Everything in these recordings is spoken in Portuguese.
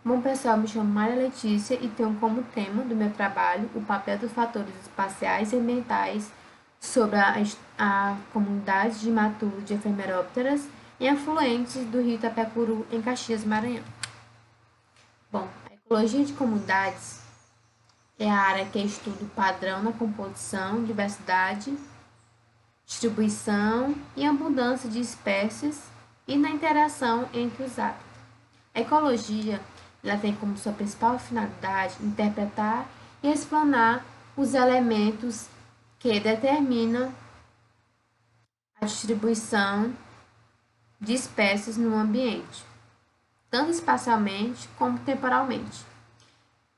Bom, pessoal, me chamo Maria Letícia e tenho como tema do meu trabalho o papel dos fatores espaciais e ambientais sobre a comunidade de imaturo de efemerópteras e afluentes do rio Itapecuru, em Caxias, Maranhão. Bom, a ecologia de comunidades é a área que estuda o padrão na composição, diversidade, distribuição e abundância de espécies e na interação entre os hábitats. A ecologia ela tem como sua principal finalidade interpretar e explanar os elementos que determinam a distribuição de espécies no ambiente, tanto espacialmente como temporalmente.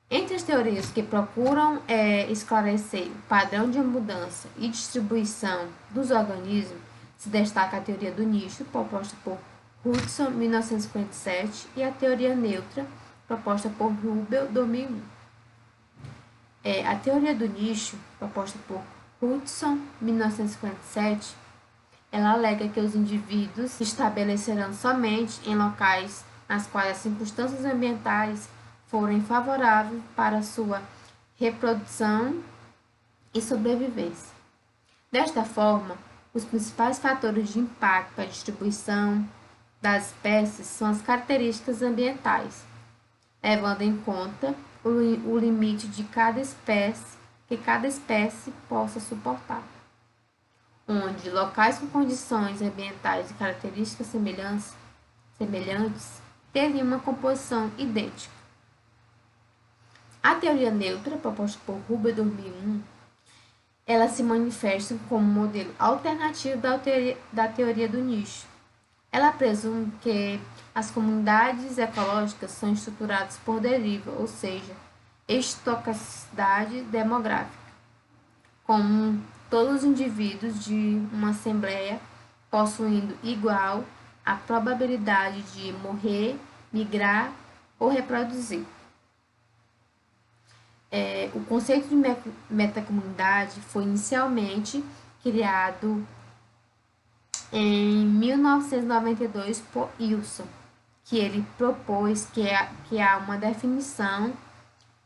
Entre as teorias que procuram esclarecer o padrão de mudança e distribuição dos organismos, se destaca a teoria do nicho, proposta por Hudson, 1957, e a teoria neutra, proposta por Rubel, 2001. A teoria do nicho, proposta por Hudson, 1957, ela alega que os indivíduos se estabelecerão somente em locais nas quais as circunstâncias ambientais forem favoráveis para sua reprodução e sobrevivência. Desta forma, os principais fatores de impacto à distribuição das espécies são as características ambientais, levando em conta o limite de cada espécie que cada espécie possa suportar, onde locais com condições ambientais e características semelhantes teriam uma composição idêntica. A teoria neutra, proposta por Huber, 2001, ela se manifesta como um modelo alternativo da teoria do nicho. Ela presume que as comunidades ecológicas são estruturadas por deriva, ou seja, estocasticidade demográfica, com todos os indivíduos de uma assembleia possuindo igual a probabilidade de morrer, migrar ou reproduzir. O conceito de metacomunidade foi inicialmente criado em 1992 por Wilson, que ele propôs que há uma definição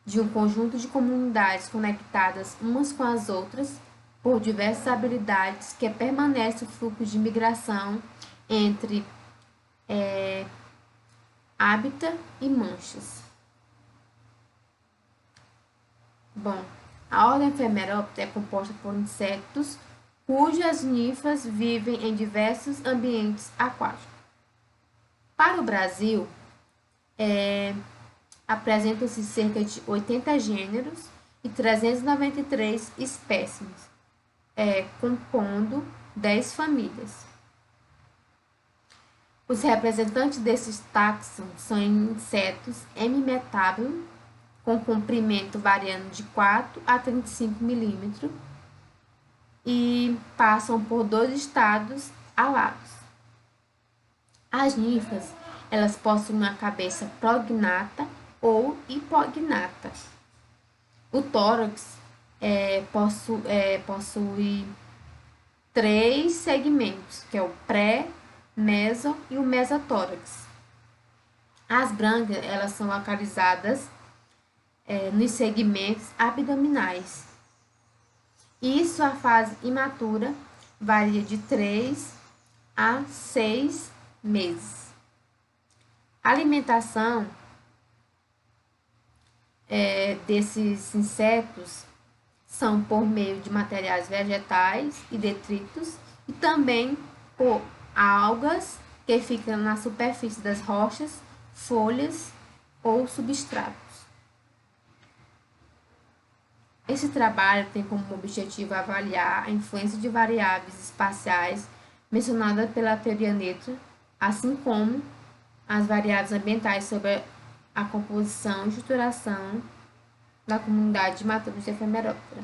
de um conjunto de comunidades conectadas umas com as outras por diversas habilidades que permanece o fluxo de migração entre hábitat e manchas. Bom, a ordem Ephemeroptera é composta por insetos cujas ninfas vivem em diversos ambientes aquáticos. Para o Brasil, apresentam-se cerca de 80 gêneros e 393 espécimes, compondo 10 famílias. Os representantes desses taxons são insetos hemimetábulos, com comprimento variando de 4 a 35 milímetros e passam por 2 estados alados. As ninfas, elas possuem uma cabeça prognata ou hipognata. O tórax possui 3 segmentos, que é o pré, meso e o mesotórax. As brancas, elas são localizadas nos segmentos abdominais. E sua fase imatura varia de 3 a 6 meses. A alimentação desses insetos são por meio de materiais vegetais e detritos e também por algas que ficam na superfície das rochas, folhas ou substratos. Esse trabalho tem como objetivo avaliar a influência de variáveis espaciais mencionadas pela teoria neutra, assim como as variáveis ambientais sobre a composição e estruturação da comunidade de imaturos de Ephemeroptera.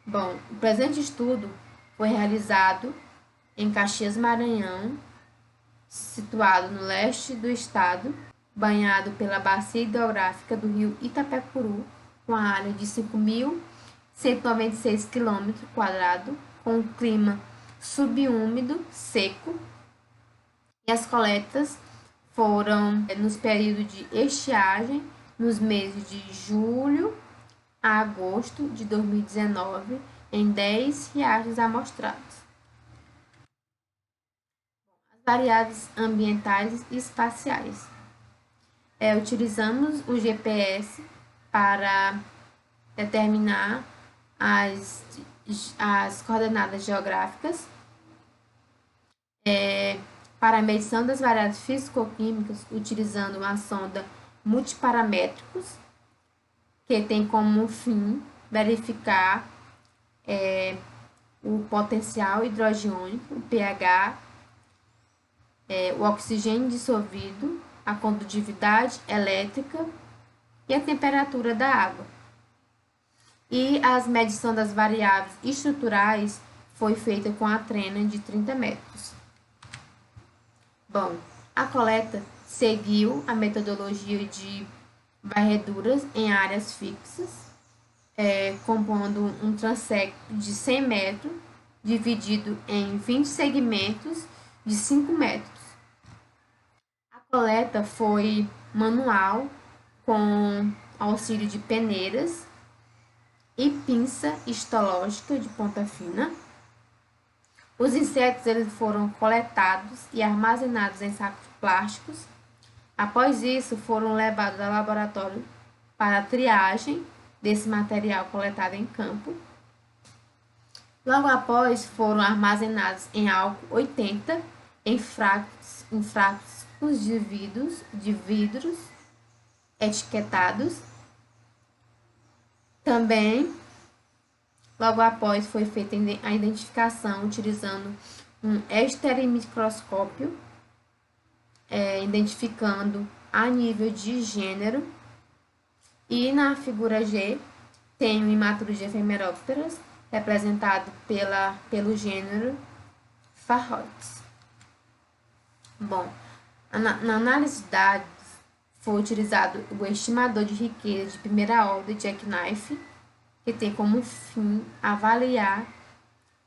Bom, o presente estudo foi realizado em Caxias, Maranhão, situado no leste do estado, banhado pela bacia hidrográfica do rio Itapecuru, com a área de 5.196 km², com um clima subúmido, seco, e as coletas foram nos períodos de estiagem, nos meses de julho a agosto de 2019, em 10 riachos amostrados. As variáveis ambientais e espaciais. Utilizamos o GPS para determinar as coordenadas geográficas, para a medição das variáveis físico-químicas, utilizando uma sonda multiparamétricos, que tem como fim verificar o potencial hidrogênico, o pH, o oxigênio dissolvido, a condutividade elétrica e a temperatura da água. E a medição das variáveis estruturais foi feita com a trena de 30 metros. Bom, a coleta seguiu a metodologia de varreduras em áreas fixas, compondo um transecto de 100 metros, dividido em 20 segmentos de 5 metros. A coleta foi manual, com auxílio de peneiras e pinça histológica de ponta fina. Os insetos eles foram coletados e armazenados em sacos plásticos. Após isso, foram levados ao laboratório para a triagem desse material coletado em campo. Logo após, foram armazenados em álcool 80 em frascos de vidros etiquetados. Também, logo após, foi feita a identificação utilizando um estereomicroscópio, identificando a nível de gênero. E na figura G tem o imaturo de Ephemeropteras, representado pelo gênero Phascotes. Bom, na análise de dados foi utilizado o estimador de riqueza de primeira ordem de Jackknife, que tem como fim avaliar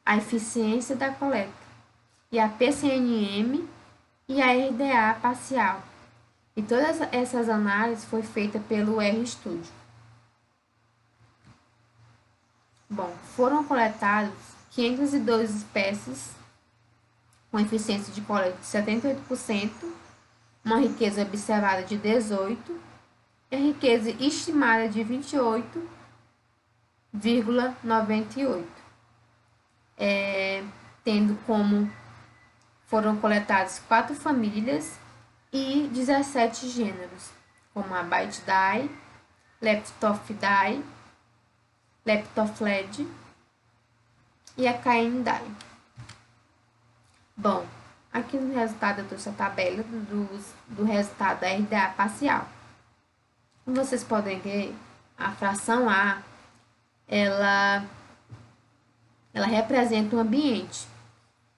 a eficiência da coleta, e a PCNM e a RDA parcial. E todas essas análises foi feita pelo RStudio. Bom, foram coletados 512 espécies com eficiência de coleta de 78%, uma riqueza observada de 18% e a riqueza estimada de 28,98%, tendo como foram coletadas 4 famílias e 17 gêneros, como a Bitidae, Leptophidae, Leptophled e a Caenidae. Bom, aqui no resultado eu trouxe a tabela do resultado da RDA parcial. Como vocês podem ver, a fração A, ela representa o ambiente.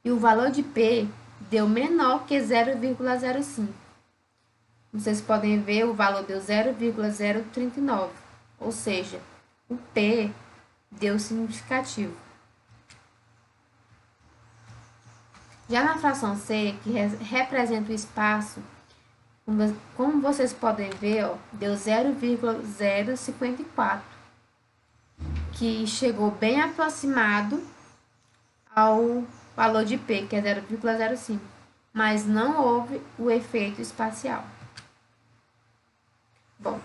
E o valor de P deu menor que 0,05. Vocês podem ver, o valor deu 0,039. Ou seja, o P deu significativo. Já na fração C, que representa o espaço, como vocês podem ver, deu 0,054, que chegou bem aproximado ao valor de P, que é 0,05, mas não houve o efeito espacial. Bom,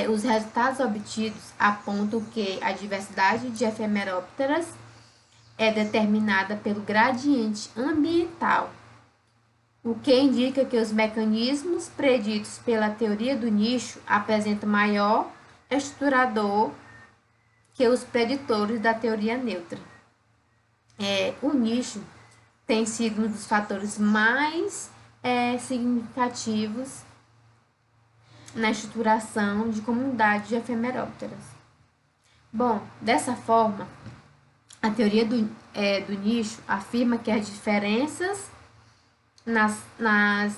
os resultados obtidos apontam que a diversidade de Ephemeropteras é determinada pelo gradiente ambiental, o que indica que os mecanismos preditos pela teoria do nicho apresentam maior estruturador que os preditores da teoria neutra. O nicho tem sido um dos fatores mais significativos na estruturação de comunidades de Ephemeropteras. Bom, dessa forma, a teoria do nicho afirma que as diferenças nas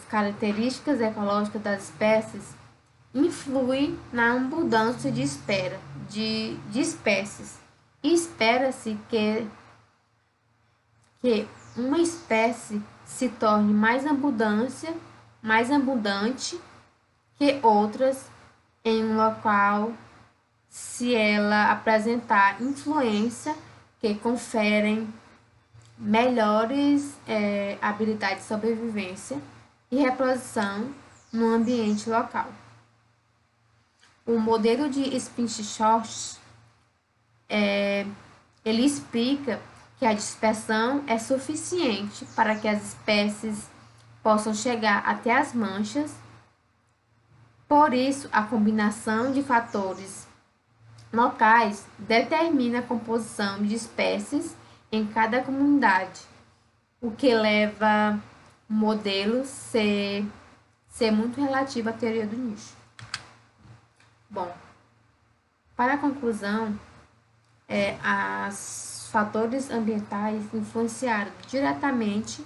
características ecológicas das espécies influem na abundância de espécies. E espera-se que uma espécie se torne mais abundância mais abundante que outras em um local se ela apresentar influência que conferem melhores habilidades de sobrevivência e reprodução no ambiente local. O modelo de Spinch-Short ele explica que a dispersão é suficiente para que as espécies possam chegar até as manchas. Por isso, a combinação de fatores locais determina a composição de espécies em cada comunidade, o que leva o modelo ser muito relativo à teoria do nicho. Bom, para a conclusão, os fatores ambientais influenciaram diretamente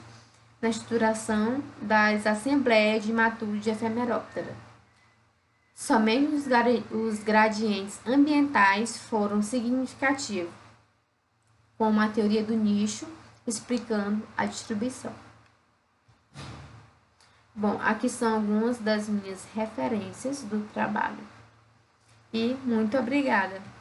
na estruturação das assembleias de imaturo de Ephemeroptera. Somente os gradientes ambientais foram significativos, como a teoria do nicho explicando a distribuição. Bom, aqui são algumas das minhas referências do trabalho. E muito obrigada!